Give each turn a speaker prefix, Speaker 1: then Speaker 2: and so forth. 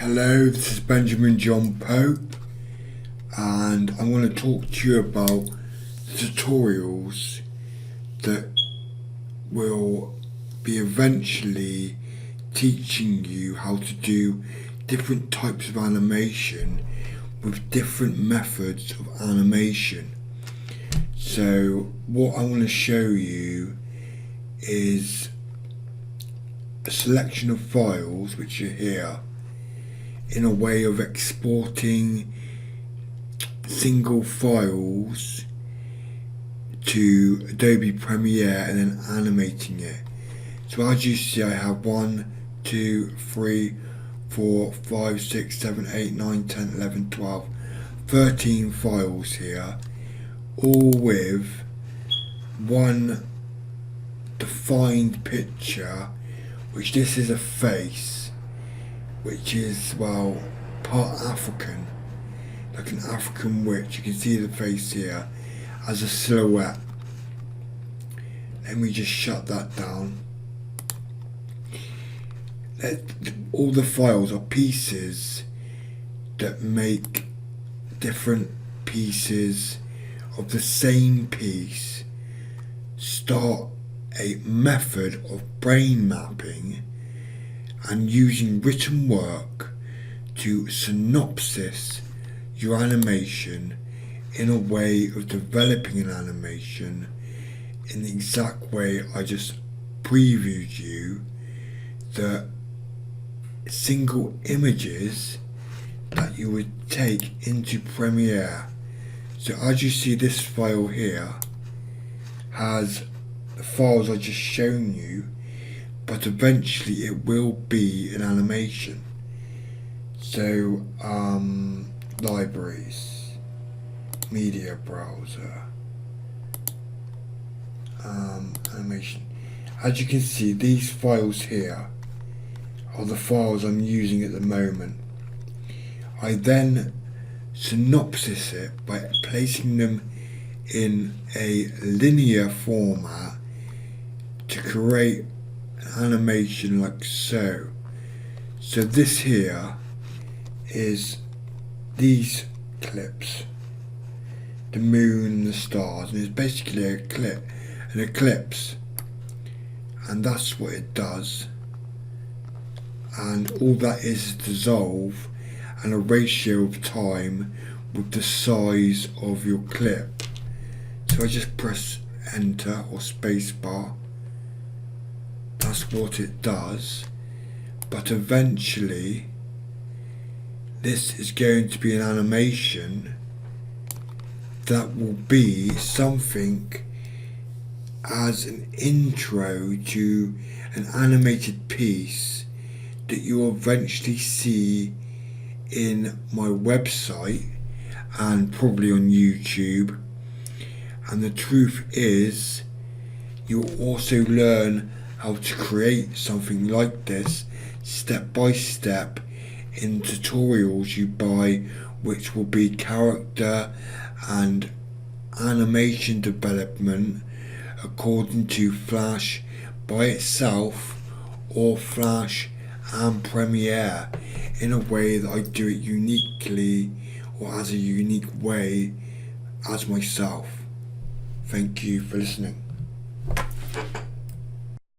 Speaker 1: Hello, this is Benjamin John Pope, and I'm going to talk to you about tutorials that will be eventually teaching you how to do different types of animation with different methods of animation. So what I want to show you is a selection of files which are here in a way of exporting single files to Adobe Premiere and then animating it. So as you see, I have 1, 2, 3, 4, 5, 6, 7, 8, 9, 10, 11, 12, 13 files here, all with one defined picture, which this is a face, which is, well, part African, like an African witch. You can see the face here as a silhouette. Let me just shut that down. All the files are pieces that make different pieces of the same piece. Start a method of brain mapping and using written work to synopsis your animation in a way of developing an animation in the exact way I just previewed you, the single images that you would take into Premiere. So as you see, this file here has the files I just shown you, but eventually it will be an animation. So libraries, media browser, animation. As you can see, these files here are the files I'm using at the moment. I then synopsis it by placing them in a linear format to create an animation like so. So this here is these clips, the moon and the stars, and it's basically an eclipse, and that's what it does. And all that is dissolve and a ratio of time with the size of your clip. So I just press enter or spacebar. That's what it does. But eventually this is going to be an animation that will be something as an intro to an animated piece that you'll eventually see in my website and probably on YouTube. And the truth is, you'll also learn how to create something like this step by step in tutorials you buy, which will be character and animation development according to Flash by itself or Flash and Premiere, in a way that I do it uniquely or as a unique way as myself. Thank you for listening.